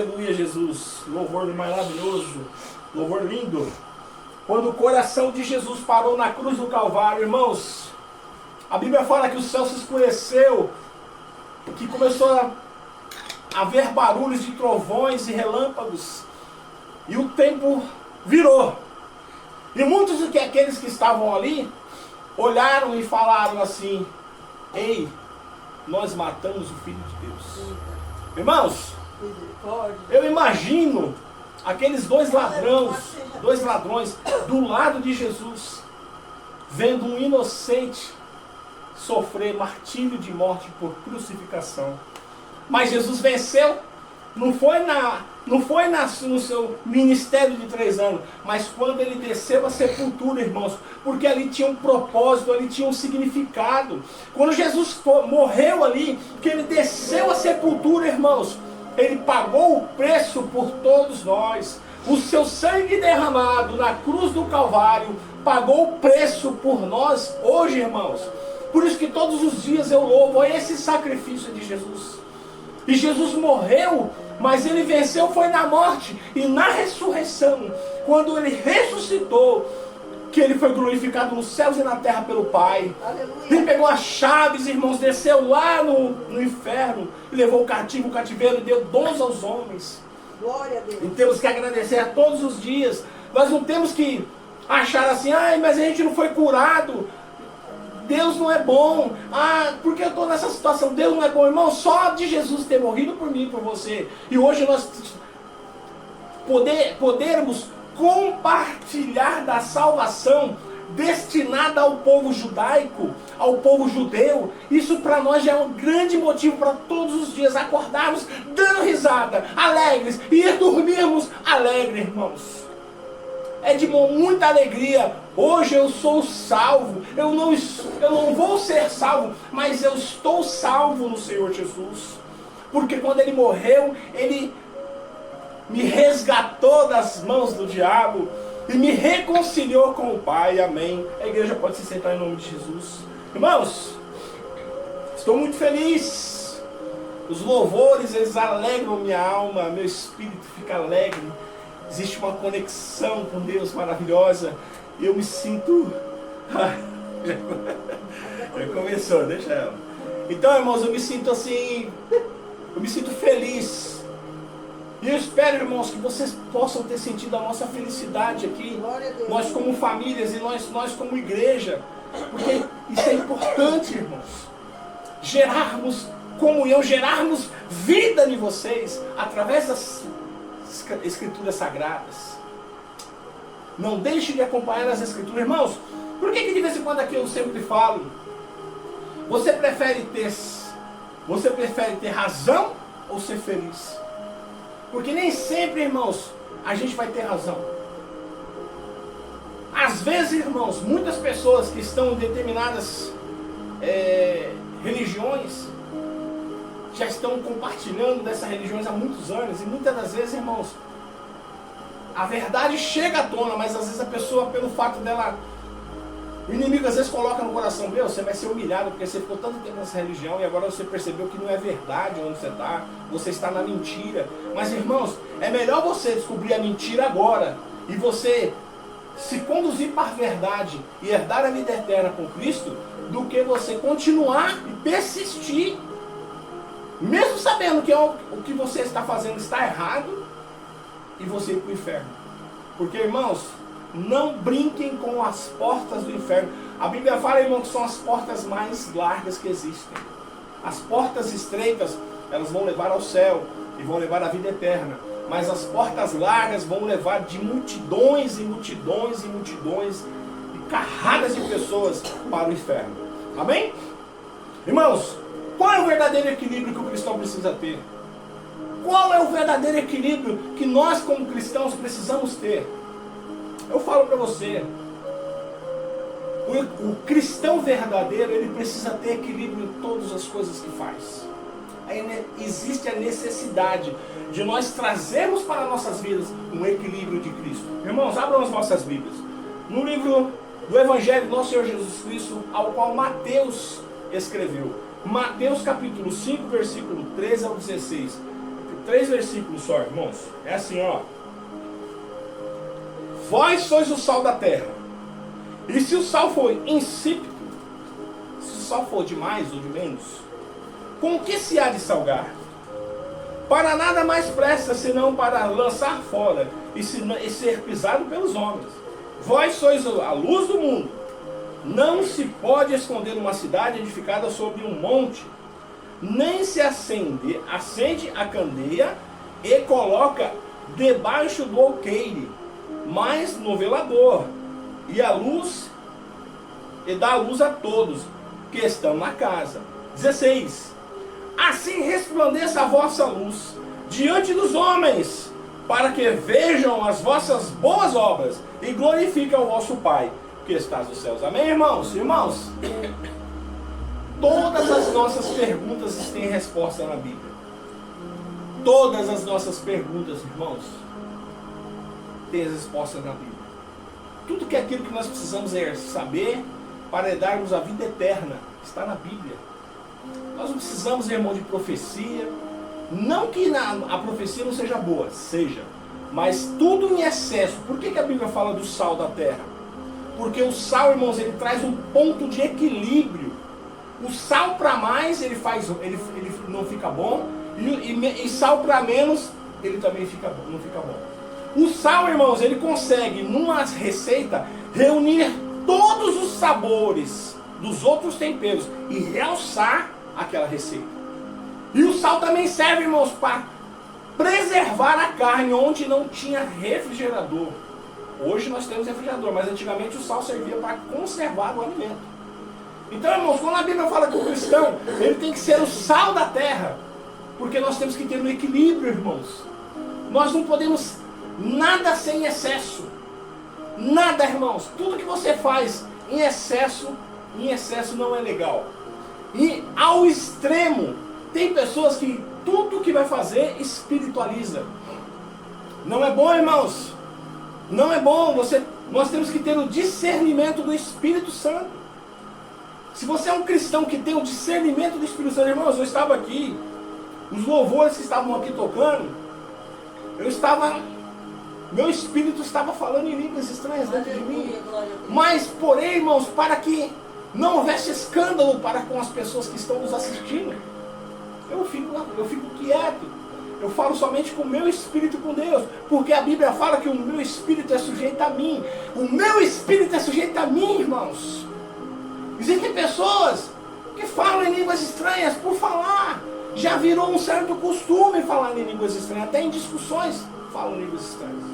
Aleluia, Jesus. Louvor maravilhoso, louvor lindo. Quando o coração de Jesus parou na cruz do Calvário, irmãos, a Bíblia fala que o céu se escureceu, que começou a haver barulhos de trovões e relâmpagos, e o tempo virou. E muitos daqueles que estavam ali olharam e falaram assim: ei, nós matamos o Filho de Deus. Irmãos, eu imagino aqueles dois ladrões do lado de Jesus, vendo um inocente sofrer martírio de morte por crucificação. Mas Jesus venceu, não foi no seu ministério de 3 anos, mas quando ele desceu à sepultura, irmãos, porque ali tinha um propósito, ali tinha um significado. Quando Jesus morreu ali, que ele desceu à sepultura, irmãos, ele pagou o preço por todos nós. O seu sangue derramado na cruz do Calvário pagou o preço por nós hoje, irmãos. Por isso que todos os dias eu louvo esse sacrifício de Jesus. E Jesus morreu, mas ele venceu foi na morte e na ressurreição. Quando ele ressuscitou, que ele foi glorificado nos céus e na terra pelo Pai. Aleluia. Ele pegou as chaves, irmãos, desceu lá no inferno, e levou o cativeiro e deu dons aos homens. Glória a Deus. E temos que agradecer a todos os dias. Nós não temos que achar assim: ai, mas a gente não foi curado, Deus não é bom, porque eu estou nessa situação, Deus não é bom. Irmão, só de Jesus ter morrido por mim e por você, e hoje nós podermos compartilhar da salvação destinada ao povo judaico, ao povo judeu, isso para nós já é um grande motivo para todos os dias acordarmos dando risada, alegres, e dormirmos alegres, irmãos. É de muita alegria. Hoje eu sou salvo. Eu não vou ser salvo, mas eu estou salvo no Senhor Jesus. Porque quando ele morreu, ele me resgatou das mãos do diabo e me reconciliou com o Pai. Amém. A igreja pode se sentar em nome de Jesus. Irmãos, estou muito feliz. Os louvores, eles alegram minha alma. Meu espírito fica alegre. Existe uma conexão com Deus maravilhosa. Eu me sinto... Já começou, deixa ela. Então, irmãos, eu me sinto assim... Eu me sinto feliz. E eu espero, irmãos, que vocês possam ter sentido a nossa felicidade aqui. Nós como famílias e nós como igreja. Porque isso é importante, irmãos. Gerarmos comunhão, gerarmos vida em vocês através das Escrituras Sagradas. Não deixe de acompanhar as Escrituras. Irmãos, por que de vez em quando aqui eu sempre falo: você prefere ter razão ou ser feliz? Porque nem sempre, irmãos, a gente vai ter razão. Às vezes, irmãos, muitas pessoas que estão em determinadas religiões já estão compartilhando dessas religiões há muitos anos, e muitas das vezes, irmãos, a verdade chega à tona, mas às vezes a pessoa, pelo fato dela, o inimigo às vezes coloca no coração: meu, você vai ser humilhado porque você ficou tanto tempo nessa religião e agora você percebeu que não é verdade onde você está na mentira. Mas, irmãos, é melhor você descobrir a mentira agora e você se conduzir para a verdade e herdar a vida eterna com Cristo, do que você continuar e persistir, mesmo sabendo que o que você está fazendo está errado, e você ir para o inferno. Porque, irmãos, não brinquem com as portas do inferno. A Bíblia fala, irmão, que são as portas mais largas que existem. As portas estreitas, elas vão levar ao céu e vão levar à vida eterna. Mas as portas largas vão levar de multidões e multidões e multidões e carradas de pessoas para o inferno. Amém? Irmãos, qual é o verdadeiro equilíbrio que o cristão precisa ter? Qual é o verdadeiro equilíbrio que nós como cristãos precisamos ter? Eu falo para você, o cristão verdadeiro, ele precisa ter equilíbrio em todas as coisas que faz. Existe a necessidade de nós trazermos para nossas vidas um equilíbrio de Cristo. Irmãos, abram as vossas Bíblias. No livro do Evangelho do nosso Senhor Jesus Cristo, ao qual Mateus escreveu. Mateus capítulo 5, versículo 13 ao 16. 3 versículos só, irmãos. É assim, ó. Vós sois o sal da terra. E se o sal for insípido, se o sal for de mais ou de menos, com o que se há de salgar? Para nada mais presta, senão para lançar fora e ser pisado pelos homens. Vós sois a luz do mundo. Não se pode esconder uma cidade edificada sobre um monte, nem se acende a candeia e coloca debaixo do alqueire, mas no velador, e dá a luz a todos que estão na casa. 16. Assim resplandeça a vossa luz diante dos homens, para que vejam as vossas boas obras e glorifiquem o vosso Pai que está nos céus. Amém, irmãos? Irmãos, todas as nossas perguntas têm resposta na Bíblia. Todas as nossas perguntas, irmãos, têm resposta na Bíblia. Tudo que aquilo que nós precisamos saber para darmos a vida eterna está na Bíblia. Nós não precisamos, irmão, de profecia. Não que a profecia não seja boa, seja. Mas tudo em excesso. Por que a Bíblia fala do sal da terra? Porque o sal, irmãos, ele traz um ponto de equilíbrio. O sal para mais, ele não fica bom. E sal para menos, ele também não fica bom. O sal, irmãos, ele consegue, numa receita, reunir todos os sabores dos outros temperos e realçar aquela receita. E o sal também serve, irmãos, para preservar a carne onde não tinha refrigerador. Hoje nós temos refrigerador, mas antigamente o sal servia para conservar o alimento. Então, irmãos, quando a Bíblia fala que o cristão ele tem que ser o sal da terra, porque nós temos que ter um equilíbrio, irmãos. Nós não podemos nada sem excesso. Nada, irmãos. Tudo que você faz em excesso não é legal. E ao extremo, tem pessoas que tudo que vai fazer espiritualiza. Não é bom, irmãos. Não é bom. Nós temos que ter o discernimento do Espírito Santo. Se você é um cristão que tem o discernimento do Espírito Santo, irmãos, eu estava aqui, os louvores que estavam aqui tocando, meu espírito estava falando em línguas estranhas dentro de mim. Mas, porém, irmãos, para que não houvesse escândalo para com as pessoas que estão nos assistindo, eu fico quieto. Eu falo somente com o meu espírito com Deus. Porque a Bíblia fala que o meu espírito é sujeito a mim. O meu espírito é sujeito a mim, irmãos. Existem pessoas que falam em línguas estranhas por falar. Já virou um certo costume falar em línguas estranhas. Até em discussões falam em línguas estranhas.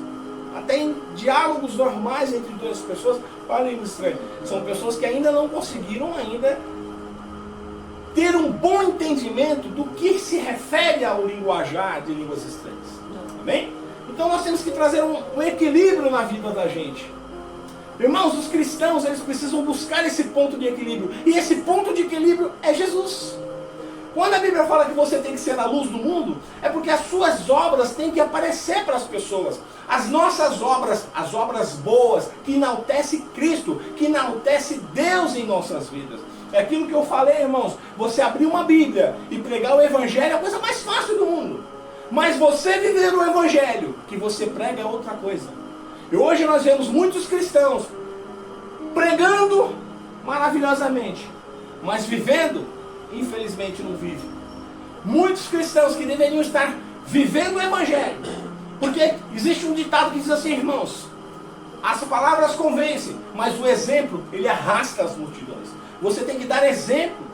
Até em diálogos normais entre duas pessoas falam em línguas estranhas. São pessoas que ainda não conseguiram ter um bom entendimento do que se refere ao linguajar de línguas estranhas. Amém? Então nós temos que trazer um equilíbrio na vida da gente. Irmãos, os cristãos, eles precisam buscar esse ponto de equilíbrio. E esse ponto de equilíbrio é Jesus. Quando a Bíblia fala que você tem que ser a luz do mundo, é porque as suas obras têm que aparecer para as pessoas. As nossas obras, as obras boas, que enaltecem Cristo, que enaltecem Deus em nossas vidas. É aquilo que eu falei, irmãos. Você abrir uma Bíblia e pregar o Evangelho é a coisa mais fácil do mundo. Mas você viver o Evangelho que você prega é outra coisa. E hoje nós vemos muitos cristãos pregando maravilhosamente, mas vivendo, infelizmente não vivem. Muitos cristãos que deveriam estar vivendo o Evangelho. Porque existe um ditado que diz assim, irmãos, as palavras convencem, mas o exemplo, ele arrasta as multidões. Você tem que dar exemplo.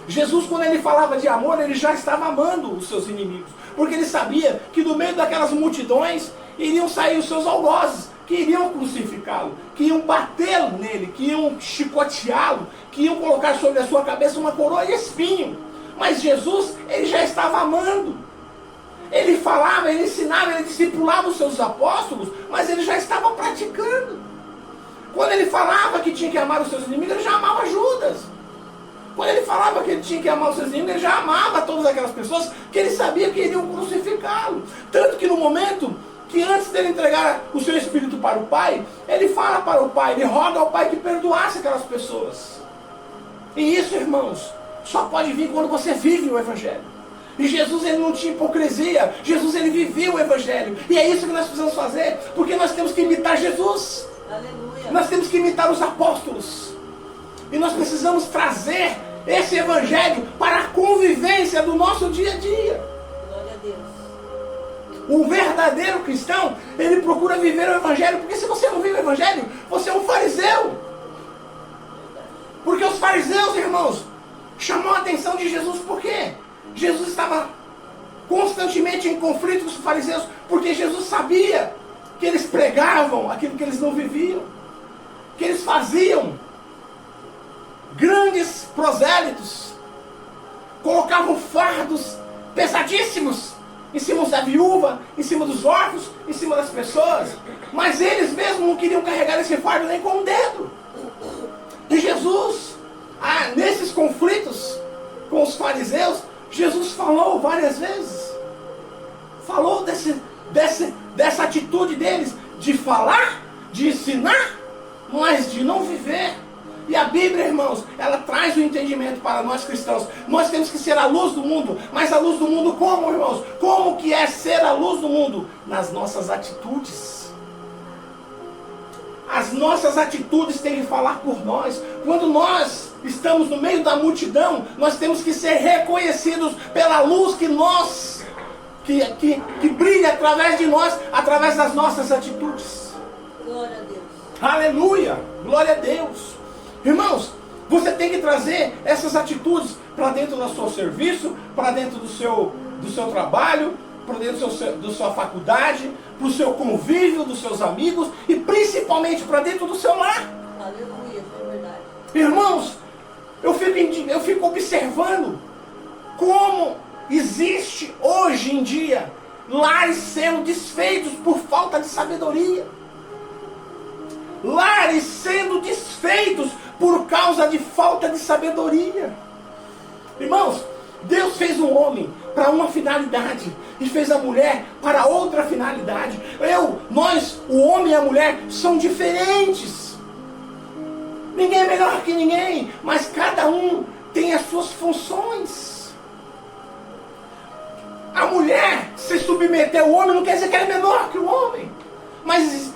Jesus, quando ele falava de amor, ele já estava amando os seus inimigos. Porque ele sabia que do meio daquelas multidões iriam sair os seus algozes, que iriam crucificá-lo, que iam bater nele, que iam chicoteá-lo, que iam colocar sobre a sua cabeça uma coroa de espinho. Mas Jesus, ele já estava amando. Ele falava, ele ensinava, ele discipulava os seus apóstolos, mas ele já estava praticando. Quando ele falava que tinha que amar os seus inimigos, ele já amava Judas. Quando ele falava que ele tinha que amar os seus inimigos, ele já amava todas aquelas pessoas que ele sabia que iriam crucificá-lo. Tanto que no momento que antes dele entregar o seu espírito para o Pai, ele fala para o Pai, ele roga ao Pai que perdoasse aquelas pessoas. E isso, irmãos, só pode vir quando você vive o Evangelho. E Jesus, ele não tinha hipocrisia. Jesus, ele vivia o Evangelho. E é isso que nós precisamos fazer, porque nós temos que imitar Jesus. Aleluia. Nós temos que imitar os apóstolos. E nós precisamos trazer esse Evangelho para a convivência do nosso dia a dia. Glória a Deus. O verdadeiro cristão, ele procura viver o Evangelho, porque se você não vive o Evangelho, você é um fariseu. Porque os fariseus, irmãos, chamou a atenção de Jesus, por quê? Jesus estava constantemente em conflito com os fariseus, porque Jesus sabia que eles pregavam aquilo que eles não viviam, que eles faziam grandes prosélitos, colocavam fardos pesadíssimos em cima da viúva, em cima dos órfãos, em cima das pessoas, mas eles mesmos não queriam carregar esse fardo nem com o dedo. E Jesus, nesses conflitos com os fariseus, Jesus falou várias vezes, falou dessa atitude deles, de falar, de ensinar, mas de não viver. E a Bíblia, irmãos, ela traz o entendimento para nós cristãos. Nós temos que ser a luz do mundo, mas a luz do mundo como, irmãos? Como que é ser a luz do mundo? Nas nossas atitudes. As nossas atitudes têm que falar por nós. Quando nós estamos no meio da multidão, nós temos que ser reconhecidos pela luz que nós, que brilha através de nós, através das nossas atitudes. Glória a Deus. Aleluia! Glória a Deus! Irmãos, você tem que trazer essas atitudes para dentro do seu serviço, para dentro do seu trabalho, para dentro da sua faculdade, para o seu convívio, dos seus amigos e principalmente para dentro do seu lar. Aleluia, é verdade. Irmãos, eu fico observando como existe hoje em dia lares sendo desfeitos por falta de sabedoria. Lares sendo desfeitos por causa de falta de sabedoria. Irmãos, Deus fez um homem para uma finalidade e fez a mulher para outra finalidade. Nós, o homem e a mulher são diferentes. Ninguém é melhor que ninguém, mas cada um tem as suas funções. A mulher se submeter ao homem não quer dizer que ela é menor que o homem, mas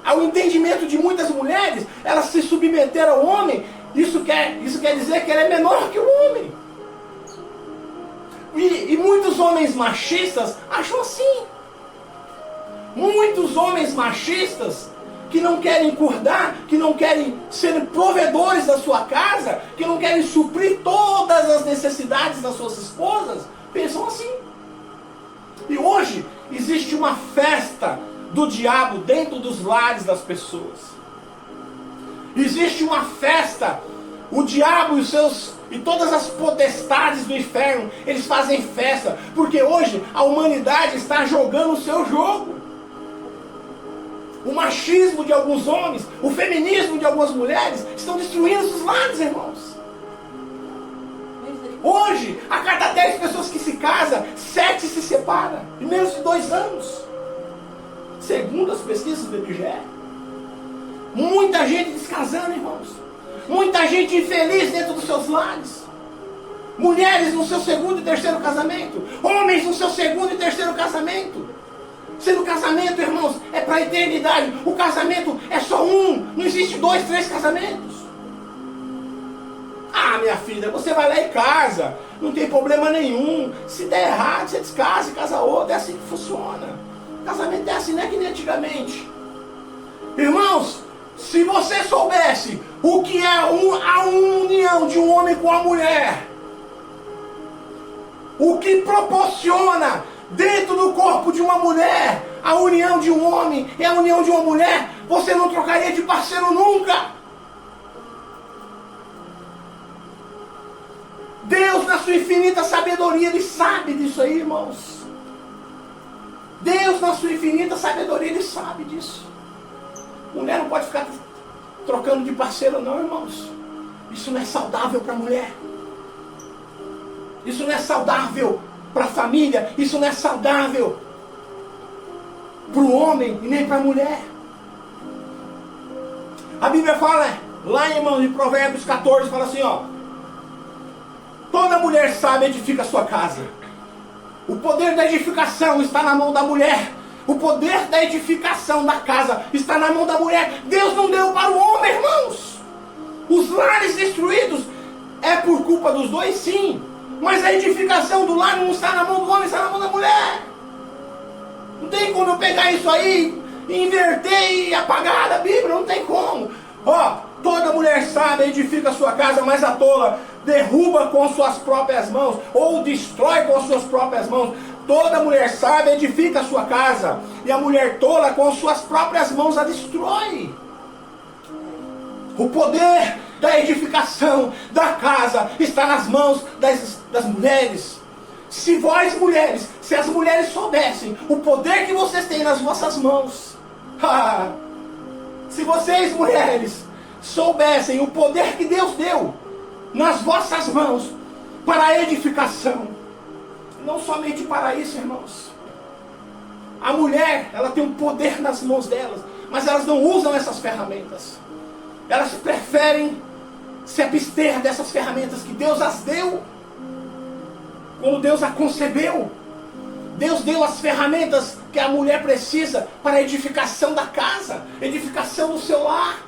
ao entendimento de muitas mulheres, elas se submeter ao homem, isso quer dizer que ela é menor que o homem. E muitos homens machistas acham assim. Muitos homens machistas que não querem cuidar, que não querem ser provedores da sua casa, que não querem suprir todas as necessidades das suas esposas, pensam assim. E hoje existe uma festa do diabo dentro dos lares das pessoas. Existe uma festa, o diabo e todas as potestades do inferno, eles fazem festa, porque hoje a humanidade está jogando o seu jogo. O machismo de alguns homens, o feminismo de algumas mulheres estão destruindo os lares, irmãos. Hoje, a cada 10 pessoas que se casam, 7 se separam em menos de 2 anos. Segundo as pesquisas do IBGE. Muita gente descasando, irmãos. Muita gente infeliz dentro dos seus lares. Mulheres no seu segundo e terceiro casamento. Homens no seu segundo e terceiro casamento. Sendo o casamento, irmãos, é para a eternidade. O casamento é só um. Não existe 2, 3 casamentos. Ah, minha filha, você vai lá e casa. Não tem problema nenhum. Se der errado, você descasa e casa outro. É assim que funciona. Casamento é assim, não é que nem antigamente. Irmãos, se você soubesse o que é a união de um homem com a mulher, o que proporciona dentro do corpo de uma mulher a união de um homem e a união de uma mulher, você não trocaria de parceiro nunca. Deus, na sua infinita sabedoria, Ele sabe disso aí, irmãos. Deus, na sua infinita sabedoria, Ele sabe disso. Mulher não pode ficar trocando de parceiro não, irmãos. Isso não é saudável para a mulher. Isso não é saudável para a família. Isso não é saudável para o homem e nem para a mulher. A Bíblia fala, lá em Provérbios 14, fala assim, ó. Toda mulher sábia edifica a sua casa. O poder da edificação está na mão da mulher. O poder da edificação da casa está na mão da mulher. Deus não deu para o homem, irmãos. Os lares destruídos é por culpa dos dois, sim. Mas a edificação do lar não está na mão do homem, está na mão da mulher. Não tem como eu pegar isso aí, inverter e apagar da Bíblia. Não tem como. Ó, toda mulher sábia edifica a sua casa, mas a tola derruba com suas próprias mãos, ou destrói com suas próprias mãos. Toda mulher sábia edifica a sua casa, e a mulher tola com suas próprias mãos a destrói. O poder da edificação da casa está nas mãos das mulheres. Se vós mulheres, se as mulheres soubessem o poder que vocês têm nas vossas mãos, se vocês mulheres soubessem o poder que Deus deu nas vossas mãos para a edificação, não somente para isso, irmãos. A mulher, ela tem um poder nas mãos delas, mas elas não usam essas ferramentas. Elas preferem se abster dessas ferramentas que Deus as deu. Quando Deus a concebeu, Deus deu as ferramentas que a mulher precisa para a edificação da casa, edificação do seu lar,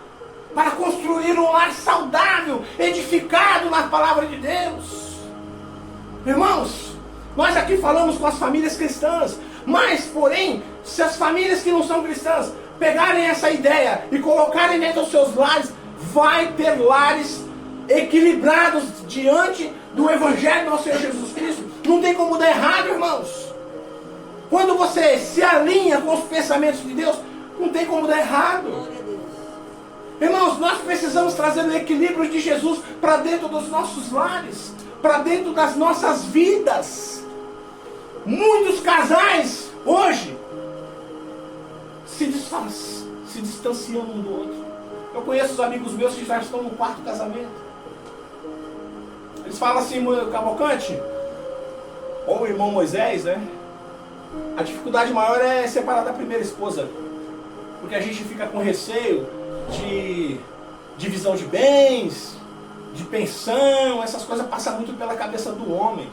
para construir um lar saudável, edificado na palavra de Deus. Irmãos, nós aqui falamos com as famílias cristãs, mas, porém, se as famílias que não são cristãs pegarem essa ideia e colocarem dentro dos seus lares, vai ter lares equilibrados diante do Evangelho do nosso Senhor Jesus Cristo. Não tem como dar errado, irmãos. Quando você se alinha com os pensamentos de Deus, não tem como dar errado. Irmãos, nós precisamos trazer o equilíbrio de Jesus para dentro dos nossos lares, para dentro das nossas vidas. Muitos casais hoje se distanciam um do outro. Eu conheço os amigos meus que já estão no quarto casamento. Eles falam assim, Cavalcante, ou o irmão Moisés, né? A dificuldade maior é separar da primeira esposa, porque a gente fica com receio de divisão de bens, de pensão, essas coisas passam muito pela cabeça do homem.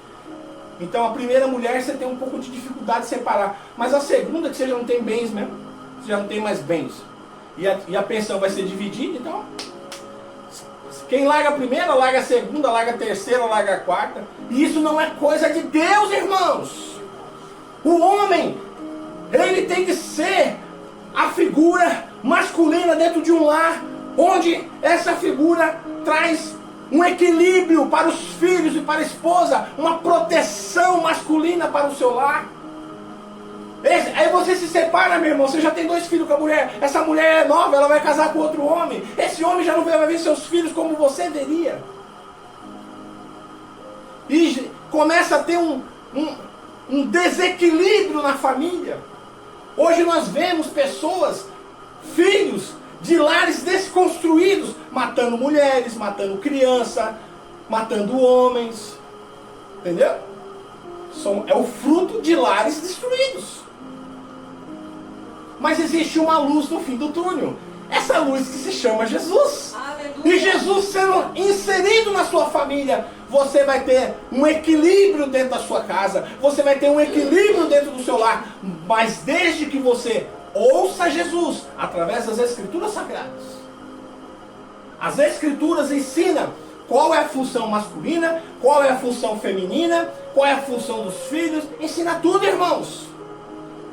Então a primeira mulher você tem um pouco de dificuldade de separar, mas a segunda que você já não tem bens mesmo, você já não tem mais bens, e a pensão vai ser dividida, então quem larga a primeira, larga a segunda, larga a terceira, larga a quarta. E isso não é coisa de Deus, irmãos. O homem, ele tem que ser a figura masculina dentro de um lar, onde essa figura traz um equilíbrio para os filhos e para a esposa, uma proteção masculina para o seu lar. Aí você se separa, meu irmão, você já tem 2 filhos com a mulher, essa mulher é nova, ela vai casar com outro homem, esse homem já não vai ver seus filhos como você veria. E começa a ter um desequilíbrio na família. Hoje nós vemos pessoas, filhos de lares desconstruídos, matando mulheres, matando criança, matando homens, entendeu? É o fruto de lares destruídos. Mas existe uma luz no fim do túnel. Essa luz que se chama Jesus. Aleluia. E Jesus sendo inserido na sua família, você vai ter um equilíbrio dentro da sua casa. Você vai ter um equilíbrio dentro do seu lar. Mas desde que você ouça Jesus através das Escrituras Sagradas. As Escrituras ensinam qual é a função masculina, qual é a função feminina, qual é a função dos filhos. Ensina tudo, irmãos.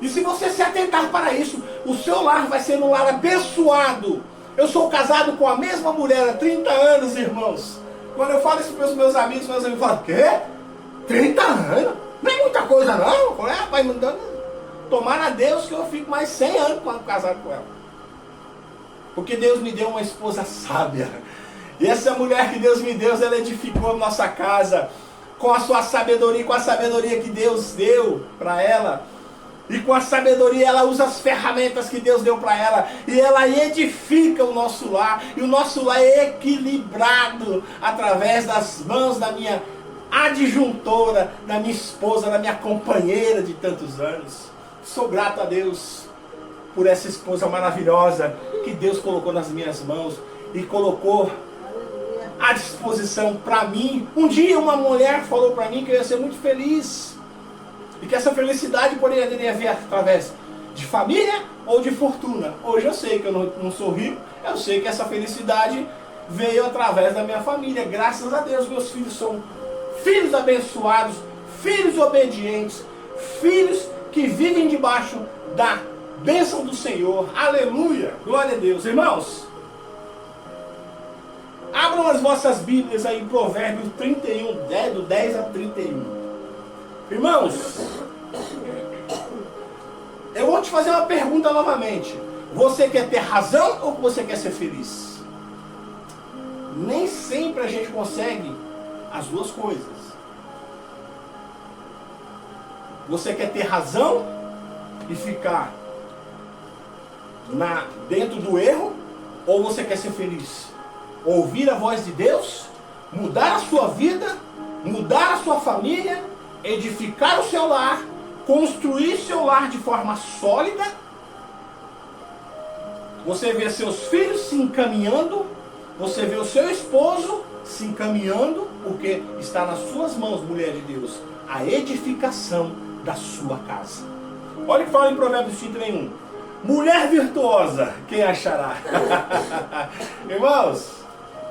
E se você se atentar para isso, o seu lar vai ser um lar abençoado. Eu sou casado com a mesma mulher há 30 anos, irmãos. Quando eu falo isso para os meus amigos falam, quê? 30 anos? Não é muita coisa não. Vai mandando. Tomara a Deus que eu fico mais 100 anos quando casado com ela. Porque Deus me deu uma esposa sábia. E essa mulher que Deus me deu, ela edificou a nossa casa com a sua sabedoria, com a sabedoria que Deus deu para ela. E com a sabedoria ela usa as ferramentas que Deus deu para ela. E ela edifica o nosso lar. E o nosso lar é equilibrado através das mãos da minha adjuntora, da minha esposa, da minha companheira de tantos anos. Sou grato a Deus por essa esposa maravilhosa que Deus colocou nas minhas mãos. E colocou à disposição para mim. Um dia uma mulher falou para mim que eu ia ser muito feliz. E que essa felicidade poderia vir através de família ou de fortuna. Hoje eu sei que eu não sou rico, eu sei que essa felicidade veio através da minha família. Graças a Deus, meus filhos são filhos abençoados, filhos obedientes, filhos que vivem debaixo da bênção do Senhor. Aleluia, glória a Deus. Irmãos, abram as vossas Bíblias aí em Provérbios 31, do 10 a 31. Irmãos, eu vou te fazer uma pergunta novamente. Você quer ter razão ou você quer ser feliz? Nem sempre a gente consegue as duas coisas. Você quer ter razão e ficar dentro do erro, ou você quer ser feliz? Ouvir a voz de Deus, mudar a sua vida, mudar a sua família, edificar o seu lar, construir seu lar de forma sólida. Você vê seus filhos se encaminhando, você vê o seu esposo se encaminhando, porque está nas suas mãos, mulher de Deus, a edificação da sua casa. Olha o que fala em Provérbios 31. Mulher virtuosa, quem achará? Irmãos,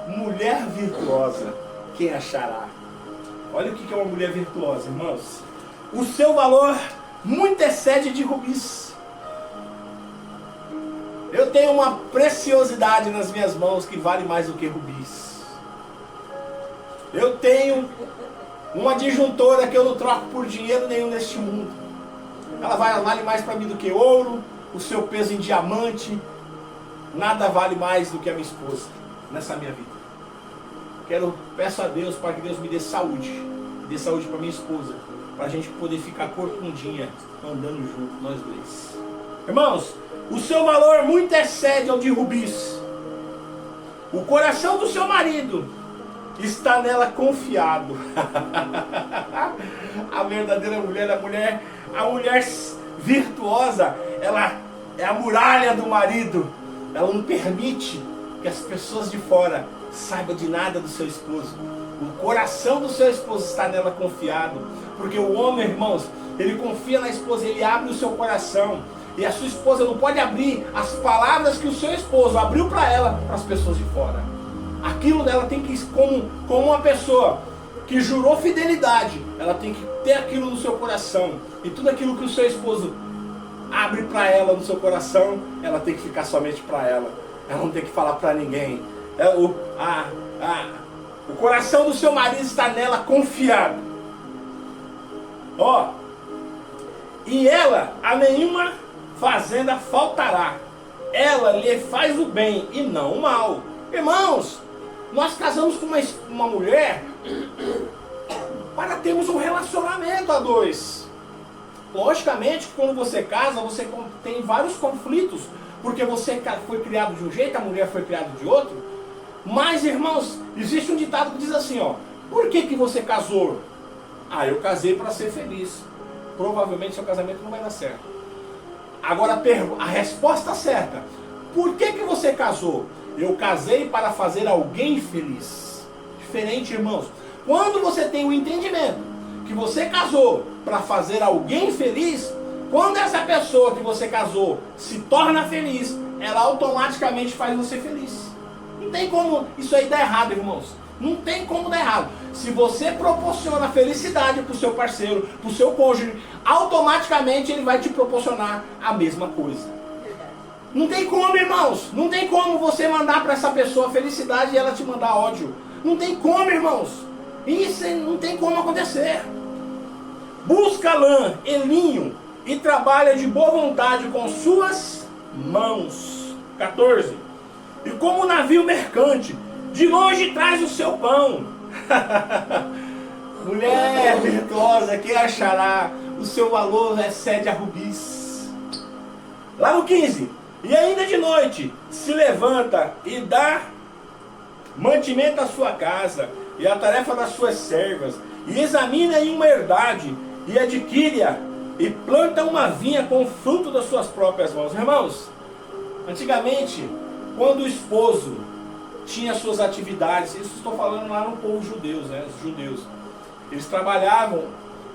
mulher virtuosa, quem achará? Olha o que é uma mulher virtuosa, irmãos. O seu valor muito excede de rubis. Eu tenho uma preciosidade nas minhas mãos que vale mais do que rubis. Eu tenho uma disjuntora que eu não troco por dinheiro nenhum neste mundo. Ela vale mais para mim do que ouro, o seu peso em diamante. Nada vale mais do que a minha esposa nessa minha vida. Peço a Deus para que Deus me dê saúde para minha esposa, para a gente poder ficar corcundinha, andando junto, nós dois. Irmãos, o seu valor muito excede ao de rubis. O coração do seu marido está nela confiado. A verdadeira mulher, a mulher virtuosa, ela é a muralha do marido. Ela não permite que as pessoas de fora saibam de nada do seu esposo. O coração do seu esposo está nela confiado. Porque o homem, irmãos, ele confia na esposa, ele abre o seu coração. E a sua esposa não pode abrir as palavras que o seu esposo abriu para ela, para as pessoas de fora. Aquilo dela tem que, como uma pessoa que jurou fidelidade, ela tem que ter aquilo no seu coração. E tudo aquilo que o seu esposo abre para ela no seu coração, ela tem que ficar somente para ela. Ela não tem que falar para ninguém. O coração do seu marido está nela confiado. E ela a nenhuma fazenda faltará. Ela lhe faz o bem e não o mal. Irmãos, nós casamos com uma mulher para termos um relacionamento a dois. Logicamente, quando você casa, você tem vários conflitos, porque você foi criado de um jeito, a mulher foi criada de outro. Mas, irmãos, existe um ditado que diz assim, por que você casou? Eu casei para ser feliz. Provavelmente seu casamento não vai dar certo. Agora a resposta certa: por que você casou? Eu casei para fazer alguém feliz. Diferente, irmãos. Quando você tem o entendimento que você casou para fazer alguém feliz, quando essa pessoa que você casou se torna feliz, ela automaticamente faz você feliz. Não tem como isso aí dar errado, irmãos. Não tem como dar errado. Se você proporciona felicidade para o seu parceiro, para o seu cônjuge, automaticamente ele vai te proporcionar a mesma coisa. Não tem como, irmãos. Não tem como você mandar para essa pessoa felicidade e ela te mandar ódio. Não tem como, irmãos. Isso não tem como acontecer. Busca lã e linho e trabalha de boa vontade com suas mãos. 14. E como navio mercante, de longe traz o seu pão. Mulher virtuosa, quem achará? O seu valor excede a rubis. Lá no 15. E ainda de noite se levanta e dá mantimento à sua casa e a tarefa das suas servas, e examina em uma herdade e adquire-a, e planta uma vinha com o fruto das suas próprias mãos. Irmãos, antigamente, quando o esposo tinha suas atividades. Isso estou falando lá no povo judeu, né? Os judeus. Eles trabalhavam,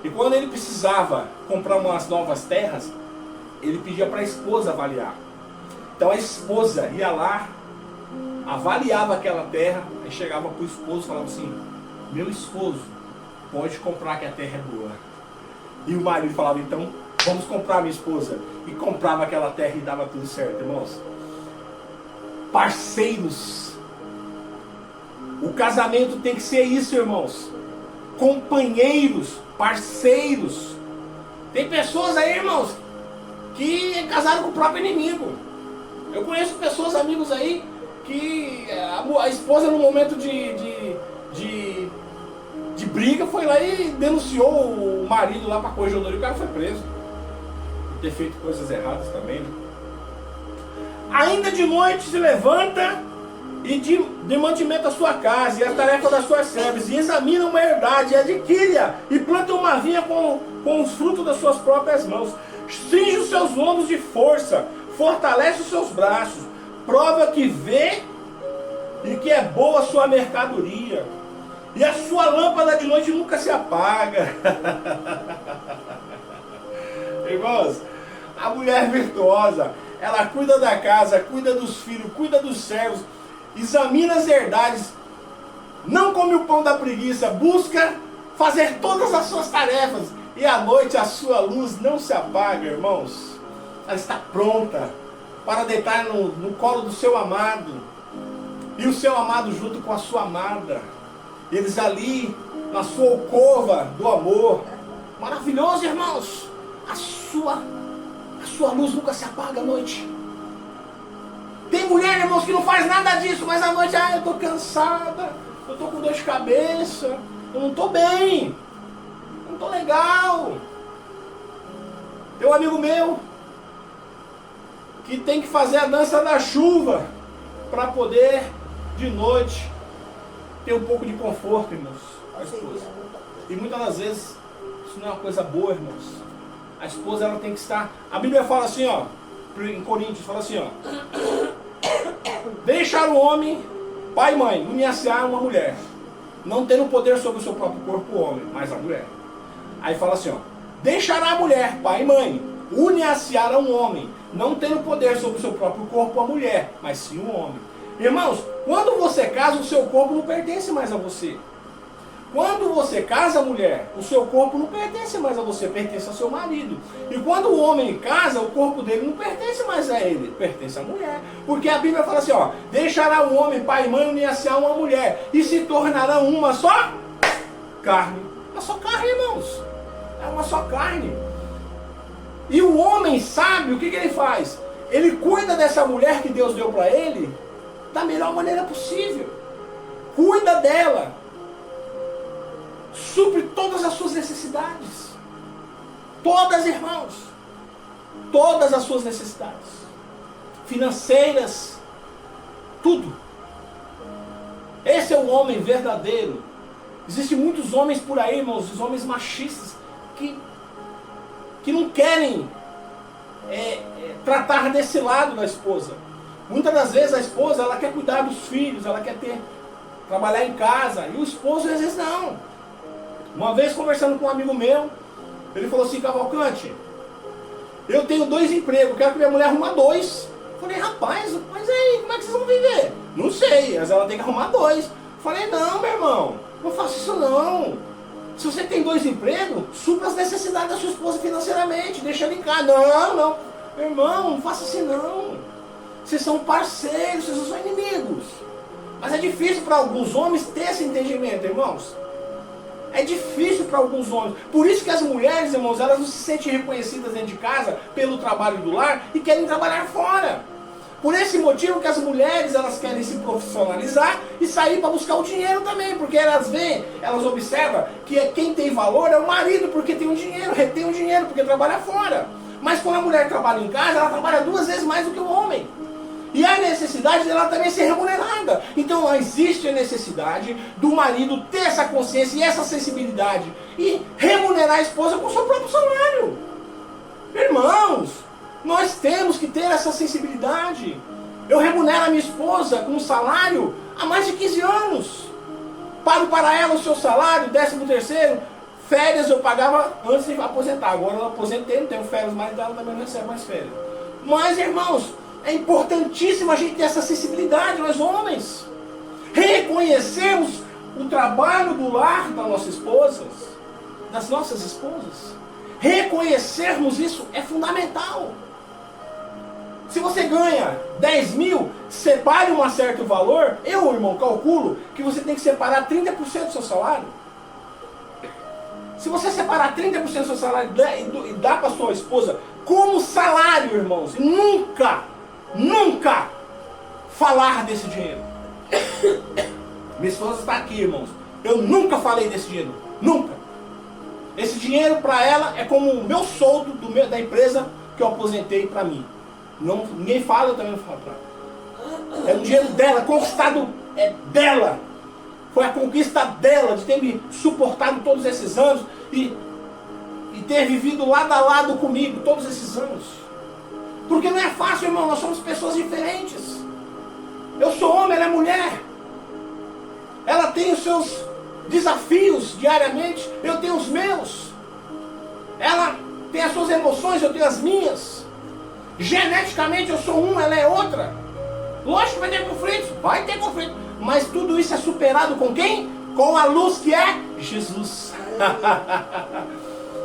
e quando ele precisava comprar umas novas terras, ele pedia para a esposa avaliar. Então a esposa ia lá, avaliava aquela terra, aí chegava para o esposo e falava assim: meu esposo, pode comprar que a terra é boa. E o marido falava: então vamos comprar, minha esposa. E comprava aquela terra e dava tudo certo, irmãos. Parceiros. O casamento tem que ser isso, irmãos. Companheiros, parceiros. Tem pessoas aí, irmãos, que casaram com o próprio inimigo. Eu conheço pessoas, amigos aí, que a esposa no momento de briga foi lá e denunciou o marido lá para a corregedoria. O cara foi preso por ter feito coisas erradas também, né? Ainda de noite se levanta e de mantimento a sua casa e a tarefa das suas servas, e examina uma herdade, e adquire-a, e planta uma vinha com os frutos das suas próprias mãos. Cinge os seus lombos de força, fortalece os seus braços, prova que vê e que é boa a sua mercadoria, e a sua lâmpada de noite nunca se apaga. Irmãos, a mulher virtuosa, ela cuida da casa, cuida dos filhos, cuida dos servos, examina as herdades, não come o pão da preguiça, busca fazer todas as suas tarefas, e à noite a sua luz não se apaga, irmãos. Ela está pronta para deitar no colo do seu amado, e o seu amado junto com a sua amada, eles ali na sua alcova do amor. Maravilhoso, irmãos. A sua luz nunca se apaga à noite. Tem mulher, irmãos, que não faz nada disso, mas à noite, eu estou cansada, eu estou com dor de cabeça, eu não estou bem, eu não estou legal. Tem um amigo meu que tem que fazer a dança da chuva para poder, de noite, ter um pouco de conforto, irmãos, a esposa. E muitas das vezes, isso não é uma coisa boa, irmãos. A esposa, ela tem que estar... A Bíblia fala assim, ó, em Coríntios, fala assim, ó: deixar o homem, pai e mãe, unir-se-á uma mulher, não tendo poder sobre o seu próprio corpo, o homem, mas a mulher. Aí fala assim, ó: deixará a mulher, pai e mãe, unir-se-á a um homem, não tendo poder sobre o seu próprio corpo, a mulher, mas sim o homem. Irmãos, quando você casa, o seu corpo não pertence mais a você. Quando você casa, mulher, o seu corpo não pertence mais a você, pertence ao seu marido. E quando o homem casa, o corpo dele não pertence mais a ele, pertence à mulher. Porque a Bíblia fala assim, ó: deixará o homem, pai e mãe, unir-se a uma mulher, e se tornarão uma só carne. Uma só carne, irmãos. É uma só carne. E o homem sábio, o que ele faz? Ele cuida dessa mulher que Deus deu para ele da melhor maneira possível. Cuida dela. Supre todas as suas necessidades. Todas, irmãos. Todas as suas necessidades. Financeiras. Tudo. Esse é o homem verdadeiro. Existem muitos homens por aí, irmãos, os homens machistas, que não querem tratar desse lado da esposa. Muitas das vezes a esposa, ela quer cuidar dos filhos, ela quer trabalhar em casa, e o esposo às vezes não. Uma vez conversando com um amigo meu, ele falou assim: Cavalcante, eu tenho 2 empregos, quero que minha mulher arruma 2. Falei: rapaz, mas aí, como é que vocês vão viver? Não sei, mas ela tem que arrumar 2. Falei: não, meu irmão, não faça isso não. Se você tem 2 empregos, supra as necessidades da sua esposa financeiramente, deixa ela em casa. Não, meu irmão, não faça assim não. Vocês são parceiros, vocês não são inimigos. Mas é difícil para alguns homens ter esse entendimento, irmãos. É difícil para alguns homens. Por isso que as mulheres, irmãos, elas não se sentem reconhecidas dentro de casa pelo trabalho do lar e querem trabalhar fora. Por esse motivo que as mulheres, elas querem se profissionalizar e sair para buscar o dinheiro também. Porque elas veem, elas observam que quem tem valor é o marido, porque tem o dinheiro, retém o dinheiro, porque trabalha fora. Mas quando a mulher trabalha em casa, ela trabalha 2 vezes mais do que o homem. E há necessidade dela também ser remunerada. Então existe a necessidade do marido ter essa consciência e essa sensibilidade e remunerar a esposa com o seu próprio salário. Irmãos, nós temos que ter essa sensibilidade. Eu remunero a minha esposa com um salário há mais de 15 anos. Pago para ela o seu salário, 13º, férias eu pagava antes de aposentar. Agora eu aposentei, não tenho férias mais, dela também não recebe mais férias. Mas, irmãos, é importantíssimo a gente ter essa sensibilidade, nós homens. Reconhecermos o trabalho do lar das nossas esposas. Reconhecermos isso é fundamental. Se você ganha 10 mil, separe um certo valor. Eu, irmão, calculo que você tem que separar 30% do seu salário. Se você separar 30% do seu salário e dar para sua esposa como salário, irmãos, e nunca falar desse dinheiro. Minha esposa está aqui, irmãos. Eu nunca falei desse dinheiro. Nunca. Esse dinheiro para ela é como o meu soldo da empresa que eu aposentei para mim. Não, ninguém fala, eu também não falo para ela. É o dinheiro dela, conquistado é dela. Foi a conquista dela, de ter me suportado todos esses anos e ter vivido lado a lado comigo todos esses anos. Porque não é fácil, irmão, nós somos pessoas diferentes. Eu sou homem, ela é mulher. Ela tem os seus desafios diariamente, eu tenho os meus. Ela tem as suas emoções, eu tenho as minhas. Geneticamente eu sou uma, ela é outra. Lógico que vai ter conflito, mas tudo isso é superado com quem? Com a luz que é Jesus.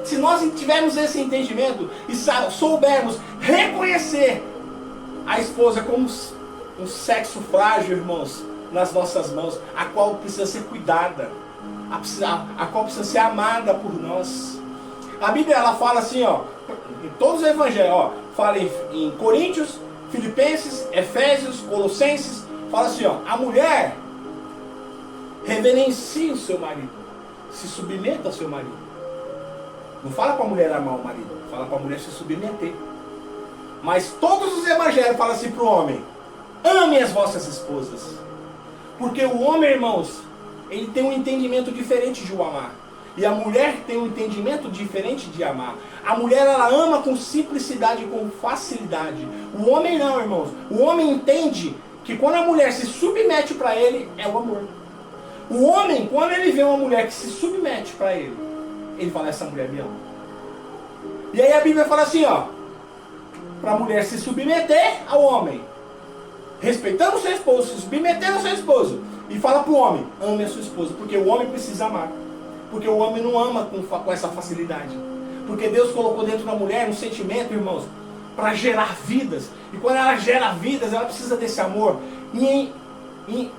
Se nós tivermos esse entendimento e soubermos reconhecer a esposa como um sexo frágil, irmãos, nas nossas mãos, a qual precisa ser cuidada, a qual precisa ser amada por nós. A Bíblia ela fala assim, ó, em todos os evangelhos, ó, fala em Coríntios, Filipenses, Efésios, Colossenses, fala assim, ó, a mulher reverencie o seu marido, se submeta ao seu marido. Não fala para a mulher amar o marido, fala para a mulher se submeter. Mas todos os evangelhos falam assim para o homem: ame as vossas esposas. Porque o homem, irmãos, ele tem um entendimento diferente de o amar. E a mulher tem um entendimento diferente de amar. A mulher, ela ama com simplicidade e com facilidade. O homem não, irmãos. O homem entende que quando a mulher se submete para ele, é o amor. O homem, quando ele vê uma mulher que se submete para ele fala: essa mulher me ama. E aí a Bíblia fala assim, ó, para a mulher se submeter ao homem, respeitando o seu esposo, se submetendo ao seu esposo. E fala para o homem: ame a sua esposa, porque o homem precisa amar. Porque o homem não ama com essa facilidade. Porque Deus colocou dentro da mulher um sentimento, irmãos, para gerar vidas. E quando ela gera vidas, ela precisa desse amor em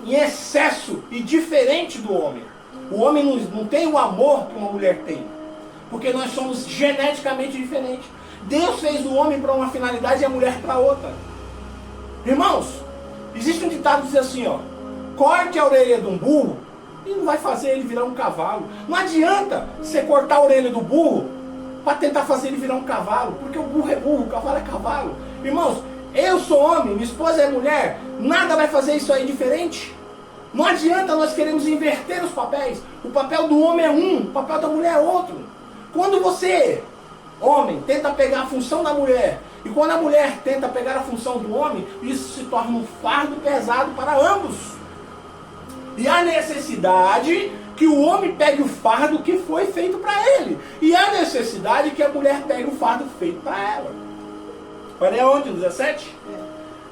excesso e diferente do homem. O homem não tem o amor que uma mulher tem. Porque nós somos geneticamente diferentes. Deus fez o homem para uma finalidade e a mulher para outra. Irmãos, existe um ditado que diz assim, ó: corte a orelha de um burro e não vai fazer ele virar um cavalo. Não adianta você cortar a orelha do burro para tentar fazer ele virar um cavalo. Porque o burro é burro, o cavalo é cavalo. Irmãos, eu sou homem, minha esposa é mulher. Nada vai fazer isso aí diferente. Não adianta nós queremos inverter os papéis. O papel do homem é um, o papel da mulher é outro. Quando você, homem, tenta pegar a função da mulher, e quando a mulher tenta pegar a função do homem, isso se torna um fardo pesado para ambos. E há necessidade que o homem pegue o fardo que foi feito para ele. E há necessidade que a mulher pegue o fardo feito para ela. Olha onde? 17?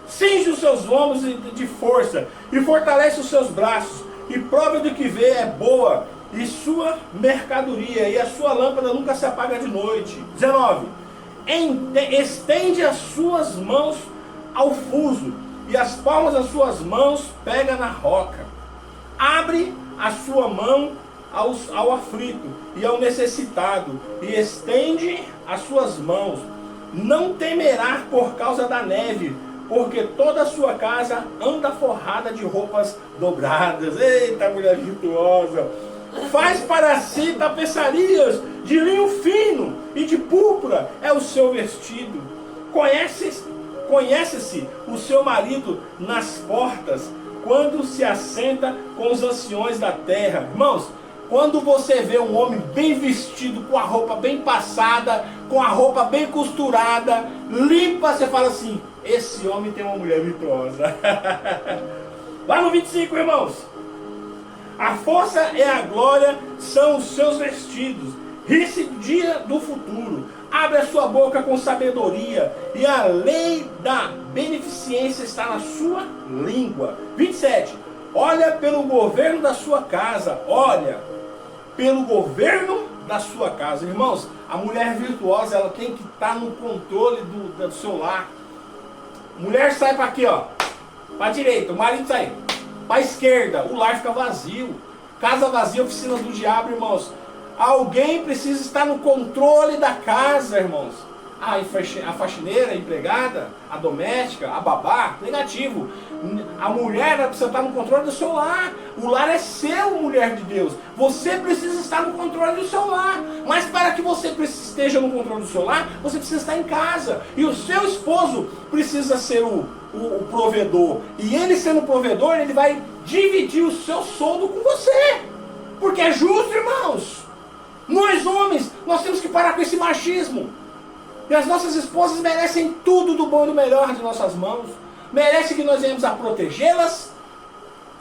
Cinge os seus ombros de força e fortalece os seus braços, e prova do que vê é boa, e sua mercadoria, e a sua lâmpada nunca se apaga de noite. 19. Estende as suas mãos ao fuso, e as palmas das suas mãos pega na roca. Abre a sua mão ao aflito e ao necessitado, e estende as suas mãos. Não temerá por causa da neve, porque toda a sua casa anda forrada de roupas dobradas. Eita, mulher virtuosa! Faz para si tapeçarias de linho fino, e de púrpura é o seu vestido. Conhece-se o seu marido nas portas, quando se assenta com os anciões da terra. Irmãos, quando você vê um homem bem vestido, com a roupa bem passada, com a roupa bem costurada, limpa, você fala assim: esse homem tem uma mulher virtuosa. Lá no 25, irmãos. A força e a glória são os seus vestidos. Ri-se dia do futuro. Abre a sua boca com sabedoria. E a lei da beneficência está na sua língua. 27. Olha pelo governo da sua casa. Olha pelo governo da sua casa. Irmãos, a mulher virtuosa, ela tem que estar no controle do seu lar. Mulher sai para aqui, ó. Para a direita. O marido sai para a esquerda. O lar fica vazio. Casa vazia, oficina do diabo, irmãos. Alguém precisa estar no controle da casa, irmãos. A faxineira, a empregada, a doméstica, a babá, negativo. A mulher precisa estar no controle do seu lar. O lar é seu, mulher de Deus. Você precisa estar no controle do seu lar. Mas para que você esteja no controle do seu lar, você precisa estar em casa. E o seu esposo precisa ser o provedor. E ele sendo o provedor, ele vai dividir o seu soldo com você. Porque é justo, irmãos. Nós homens, nós temos que parar com esse machismo. E as nossas esposas merecem tudo do bom e do melhor de nossas mãos. Merece que nós venhamos a protegê-las,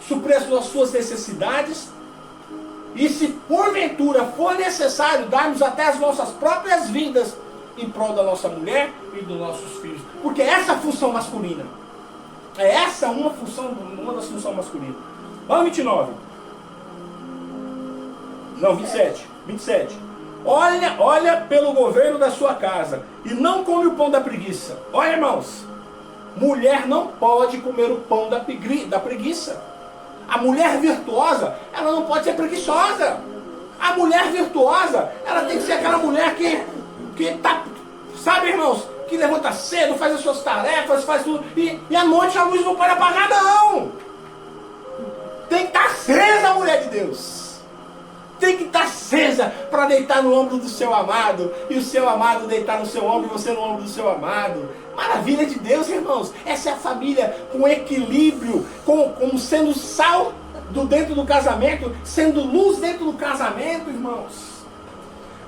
suprir as suas necessidades. E se porventura for necessário, darmos até as nossas próprias vidas em prol da nossa mulher e dos nossos filhos. Porque essa é a função masculina. É essa uma das funções masculinas. Vamos 29. Não, 27. 27. Olha pelo governo da sua casa e não come o pão da preguiça. Olha, irmãos, mulher não pode comer o pão da preguiça. A mulher virtuosa, ela não pode ser preguiçosa. A mulher virtuosa, ela tem que ser aquela mulher que tá, sabe, irmãos, que levanta cedo, faz as suas tarefas, faz tudo, e à noite a luz não pode apagar, não. Tem que estar acesa a mulher de Deus. Tem que estar acesa para deitar no ombro do seu amado. E o seu amado deitar no seu ombro e você no ombro do seu amado. Maravilha de Deus, irmãos. Essa é a família com equilíbrio. Como sendo sal dentro do casamento. Sendo luz dentro do casamento, irmãos.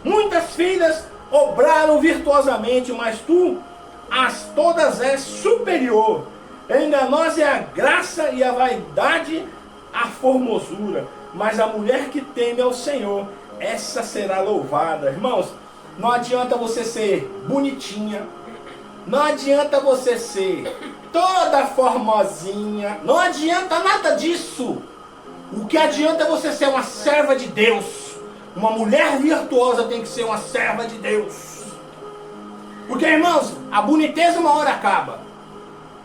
Muitas filhas obraram virtuosamente. Mas tu, todas és superior. Enganosa é a graça e a vaidade, a formosura. Mas a mulher que teme ao Senhor, essa será louvada. Irmãos, não adianta você ser bonitinha. Não adianta você ser toda formosinha. Não adianta nada disso. O que adianta é você ser uma serva de Deus. Uma mulher virtuosa tem que ser uma serva de Deus. Porque, irmãos, a boniteza uma hora acaba.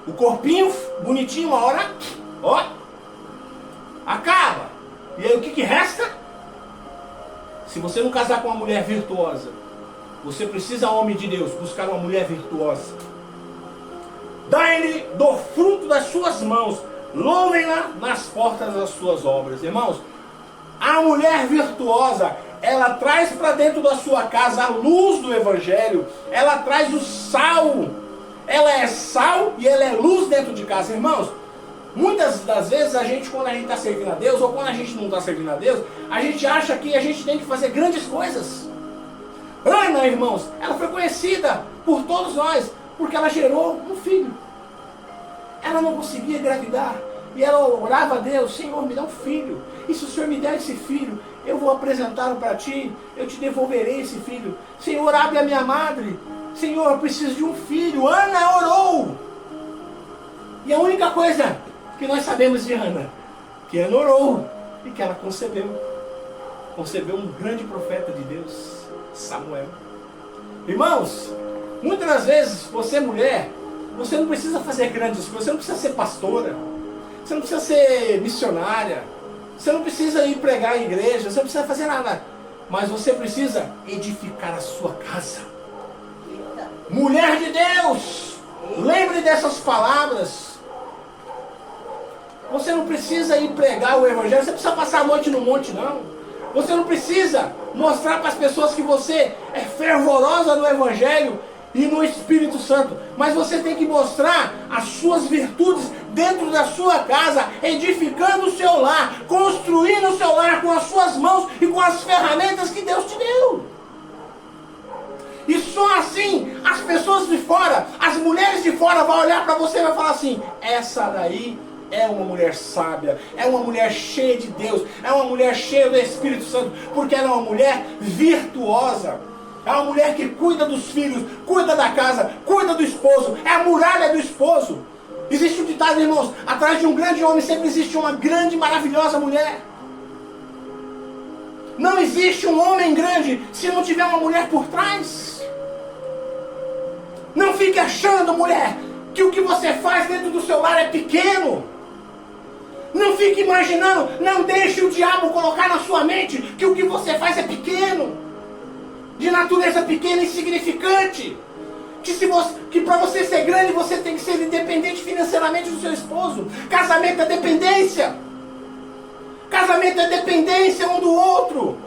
O corpinho bonitinho uma hora, ó, acaba. E aí o que resta? Se você não casar com uma mulher virtuosa, você precisa, homem de Deus, buscar uma mulher virtuosa. Dai-lhe do fruto das suas mãos, louvem-la nas portas das suas obras. Irmãos, a mulher virtuosa, ela traz para dentro da sua casa a luz do Evangelho. Ela traz o sal. Ela é sal e ela é luz dentro de casa. Irmãos, muitas das vezes a gente, quando a gente está servindo a Deus, ou quando a gente não está servindo a Deus, a gente acha que a gente tem que fazer grandes coisas. Ana, irmãos, ela foi conhecida por todos nós, porque ela gerou um filho. Ela não conseguia engravidar, e ela orava a Deus: Senhor, me dá um filho, e se o Senhor me der esse filho, eu vou apresentá-lo para ti, eu te devolverei esse filho. Senhor, abre a minha madre. Senhor, eu preciso de um filho. Ana orou. E a única coisa que nós sabemos de Ana, que Ana orou e que ela concebeu um grande profeta de Deus, Samuel. Irmãos, muitas das vezes você, mulher, você não precisa fazer grandes coisas, você não precisa ser pastora, você não precisa ser missionária, você não precisa ir pregar em igreja, você não precisa fazer nada, mas você precisa edificar a sua casa. Mulher de Deus, lembre dessas palavras. Você não precisa ir pregar o Evangelho, você não precisa passar a noite no monte, não. Você não precisa mostrar para as pessoas que você é fervorosa no Evangelho e no Espírito Santo. Mas você tem que mostrar as suas virtudes dentro da sua casa, edificando o seu lar, construindo o seu lar com as suas mãos e com as ferramentas que Deus te deu. E só assim as pessoas de fora, as mulheres de fora vão olhar para você e vão falar assim: essa daí é uma mulher sábia, é uma mulher cheia de Deus, é uma mulher cheia do Espírito Santo, porque ela é uma mulher virtuosa. É uma mulher que cuida dos filhos, cuida da casa, cuida do esposo, é a muralha do esposo. Existe um ditado, irmãos, atrás de um grande homem sempre existe uma grande e maravilhosa mulher. Não existe um homem grande se não tiver uma mulher por trás. Não fique achando, mulher, que o que você faz dentro do seu lar é pequeno. Não fique imaginando, não deixe o diabo colocar na sua mente que o que você faz é pequeno. De natureza pequena e insignificante. Que para você ser grande, você tem que ser independente financeiramente do seu esposo. Casamento é dependência. Casamento é dependência um do outro.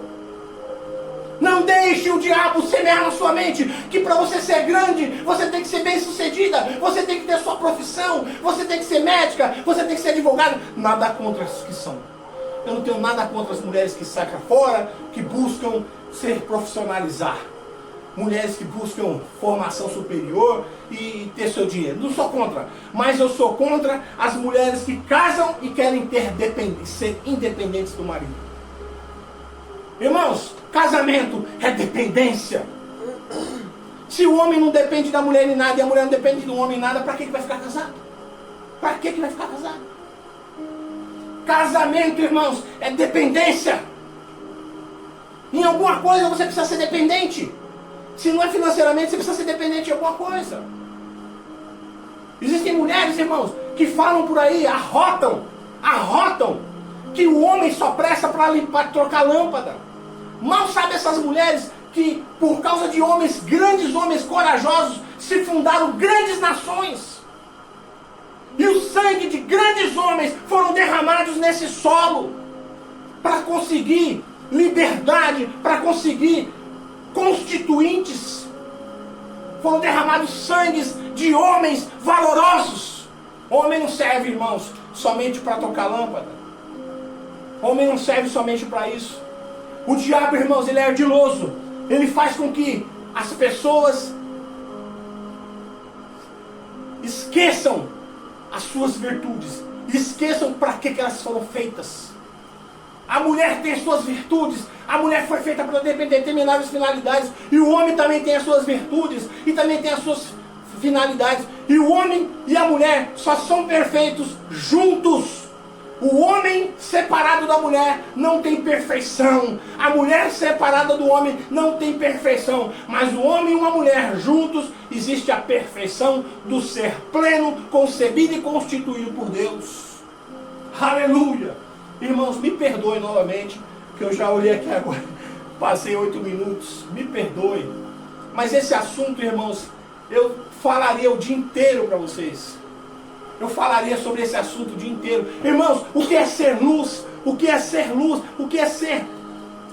Não deixe o diabo semear na sua mente que para você ser grande, você tem que ser bem sucedida, você tem que ter sua profissão, você tem que ser médica, você tem que ser advogada. Nada contra as que são. Eu não tenho nada contra as mulheres que sacam fora, que buscam ser profissionalizar. Mulheres que buscam formação superior e ter seu dinheiro. Não sou contra. Mas eu sou contra as mulheres que casam e querem ser independentes do marido. Irmãos, casamento é dependência. Se o homem não depende da mulher em nada e a mulher não depende do homem em nada, para que vai ficar casado? Para que vai ficar casado? Casamento, irmãos, é dependência. Em alguma coisa você precisa ser dependente. Se não é financeiramente, você precisa ser dependente de alguma coisa. Existem mulheres, irmãos, que falam por aí, arrotam, que o homem só presta para trocar lâmpada. Mal sabe essas mulheres que, por causa de homens, grandes homens corajosos, se fundaram grandes nações. E o sangue de grandes homens foram derramados nesse solo para conseguir liberdade, para conseguir constituintes. Foram derramados sangues de homens valorosos. Homem não serve, irmãos, somente para tocar lâmpada. Homem não serve somente para isso. O diabo, irmãos, ele é ardiloso. Ele faz com que as pessoas esqueçam as suas virtudes. Esqueçam para que elas foram feitas. A mulher tem suas virtudes. A mulher foi feita para determinadas finalidades. E o homem também tem as suas virtudes. E também tem as suas finalidades. E o homem e a mulher só são perfeitos juntos. O homem separado da mulher não tem perfeição. A mulher separada do homem não tem perfeição. Mas o homem e uma mulher juntos, existe a perfeição do ser pleno, concebido e constituído por Deus. Aleluia! Irmãos, me perdoe novamente, que eu já olhei aqui agora, passei 8 minutos, me perdoe. Mas esse assunto, irmãos, eu falaria o dia inteiro para vocês. Eu falaria sobre esse assunto o dia inteiro. Irmãos, o que é ser luz? O que é ser luz? O que é ser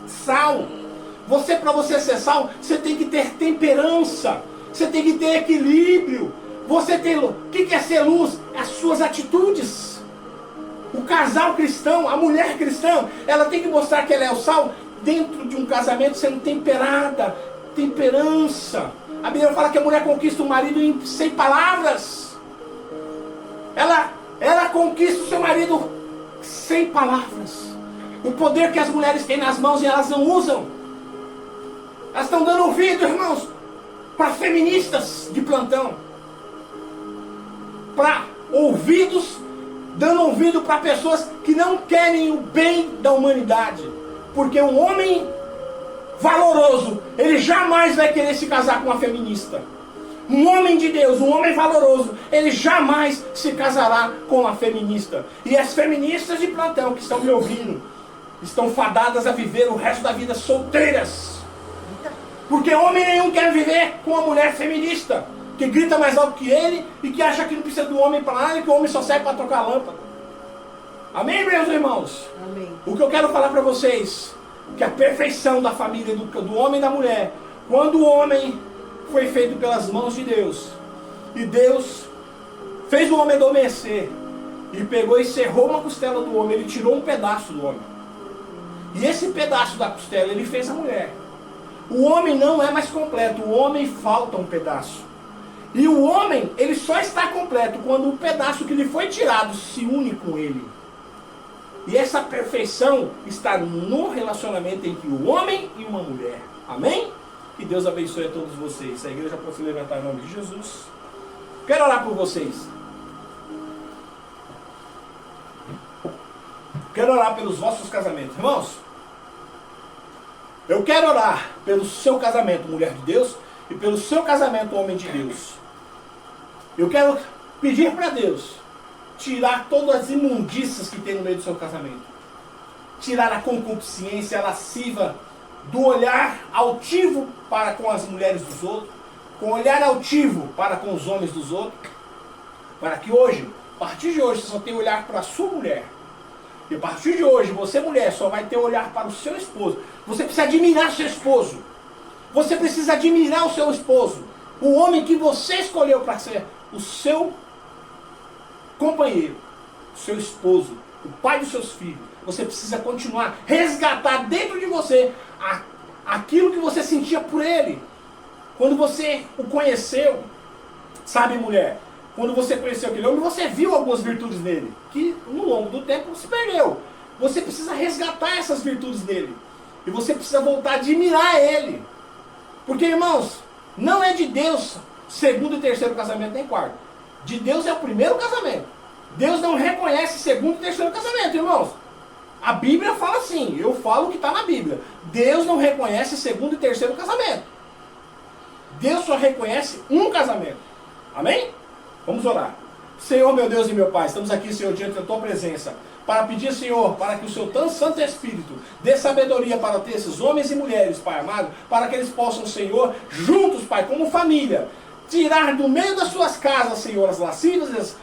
sal? Para você ser sal, você tem que ter temperança. Você tem que ter equilíbrio. O que é ser luz? As suas atitudes. O casal cristão, a mulher cristã, ela tem que mostrar que ela é o sal dentro de um casamento sendo temperada. Temperança. A Bíblia fala que a mulher conquista o marido sem palavras. Ela conquista o seu marido sem palavras. O poder que as mulheres têm nas mãos e elas não usam. Elas estão dando ouvido, irmãos, para feministas de plantão. Para dando ouvido para pessoas que não querem o bem da humanidade. Porque um homem valoroso, ele jamais vai querer se casar com uma feminista. Um homem de Deus, um homem valoroso, ele jamais se casará com uma feminista. E as feministas de plantão que estão me ouvindo, estão fadadas a viver o resto da vida solteiras. Porque homem nenhum quer viver com uma mulher feminista, que grita mais alto que ele e que acha que não precisa do homem para nada e que o homem só serve para trocar lâmpada. Amém, meus irmãos? Amém. O que eu quero falar para vocês, que a perfeição da família, do homem e da mulher, quando o homem foi feito pelas mãos de Deus, e Deus fez o homem adormecer, e pegou e cerrou uma costela do homem, ele tirou um pedaço do homem, e esse pedaço da costela ele fez a mulher. O homem não é mais completo, o homem falta um pedaço, e o homem ele só está completo completo quando o pedaço que lhe foi tirado se une com ele. E essa perfeição está no relacionamento entre o homem e uma mulher. Amém? Que Deus abençoe a todos vocês. A igreja pode se levantar em nome de Jesus. Quero orar por vocês. Quero orar pelos vossos casamentos. Irmãos, eu quero orar pelo seu casamento, mulher de Deus, e pelo seu casamento, homem de Deus. Eu quero pedir para Deus tirar todas as imundícias que tem no meio do seu casamento. Tirar a concupiscência, a lasciva, do olhar altivo para com as mulheres dos outros, com o olhar altivo para com os homens dos outros, para que hoje, a partir de hoje, você só tenha olhar para a sua mulher. E a partir de hoje, você mulher só vai ter olhar para o seu esposo. Você precisa admirar seu esposo. Você precisa admirar o seu esposo. O homem que você escolheu para ser o seu companheiro, o seu esposo, o pai dos seus filhos. Você precisa continuar, resgatar dentro de você aquilo que você sentia por ele. Quando você o conheceu, sabe, mulher? Quando você conheceu aquele homem, você viu algumas virtudes nele, que no longo do tempo se perdeu. Você precisa resgatar essas virtudes dele. E você precisa voltar a admirar ele. Porque, irmãos, não é de Deus segundo e terceiro casamento, nem quarto. De Deus é o primeiro casamento. Deus não reconhece segundo e terceiro casamento, irmãos. A Bíblia fala assim, eu falo o que está na Bíblia. Deus não reconhece segundo e terceiro casamento. Deus só reconhece um casamento. Amém? Vamos orar. Senhor, meu Deus e meu Pai, estamos aqui, Senhor, diante da Tua presença, para pedir, Senhor, para que o Seu tão Santo Espírito dê sabedoria para ter esses homens e mulheres, Pai amado, para que eles possam, Senhor, juntos, Pai, como família, tirar do meio das suas casas, Senhor, as lascivas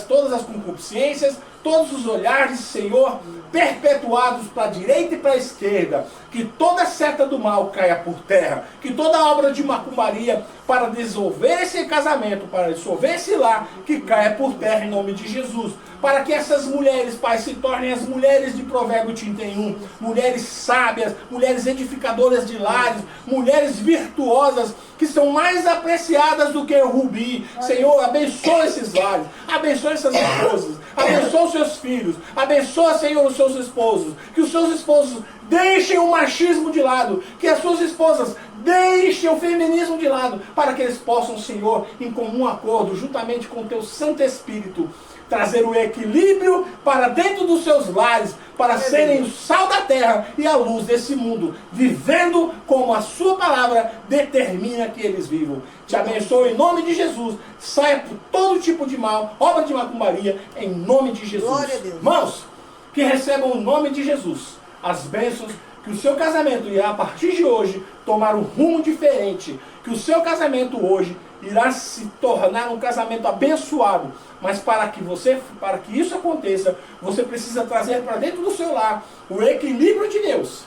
todas as concupiscências, todos os olhares, Senhor, perpetuados para a direita e para a esquerda, que toda seta do mal caia por terra, que toda obra de macumbaria para dissolver esse casamento, para dissolver esse lar, que caia por terra em nome de Jesus, para que essas mulheres, Pai, se tornem as mulheres de Provérbio 31, mulheres sábias, mulheres edificadoras de lares, mulheres virtuosas, que são mais apreciadas do que o rubi. Senhor, abençoa esses lares, abençoa essas esposas, abençoa os seus filhos, abençoa, Senhor, os seus esposos, que os seus esposos deixem o machismo de lado, que as suas esposas deixem o feminismo de lado, para que eles possam, Senhor, em comum acordo, juntamente com o Teu Santo Espírito, trazer o equilíbrio para dentro dos seus lares, para serem o sal da terra e a luz desse mundo, vivendo como a Sua palavra determina que eles vivam. Te abençoo em nome de Jesus, saia por todo tipo de mal, obra de macumbaria, em nome de Jesus. Glória a Deus. Irmãos, que recebam o nome de Jesus as bênçãos, que o seu casamento irá a partir de hoje tomar um rumo diferente, que o seu casamento hoje irá se tornar um casamento abençoado, mas para que isso aconteça, você precisa trazer para dentro do seu lar o equilíbrio de Deus.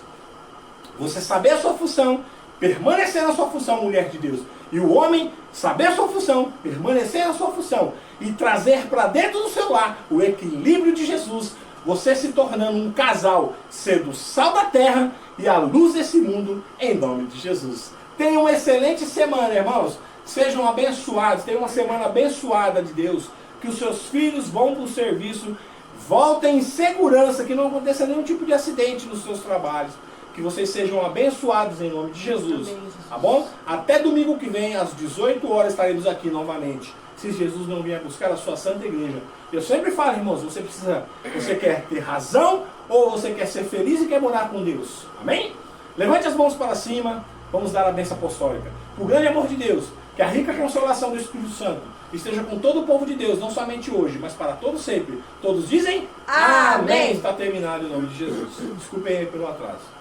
Você saber a sua função, permanecer na sua função, mulher de Deus. E o homem saber a sua função, permanecer na sua função e trazer para dentro do seu lar o equilíbrio de Jesus, você se tornando um casal, sendo o sal da terra e a luz desse mundo, em nome de Jesus. Tenham uma excelente semana, irmãos. Sejam abençoados, tenham uma semana abençoada de Deus. Que os seus filhos vão para o serviço, voltem em segurança, que não aconteça nenhum tipo de acidente nos seus trabalhos. Que vocês sejam abençoados em nome de Jesus. Tá bom? Até domingo que vem, às 18 horas, estaremos aqui novamente. Se Jesus não vier buscar a sua santa igreja. Eu sempre falo, irmãos, você quer ter razão ou você quer ser feliz e quer morar com Deus? Amém? Levante as mãos para cima, vamos dar a bênção apostólica. O grande amor de Deus, que a rica consolação do Espírito Santo esteja com todo o povo de Deus, não somente hoje, mas para todo sempre. Todos dizem? Amém. Está terminado em nome de Jesus. Desculpem aí pelo atraso.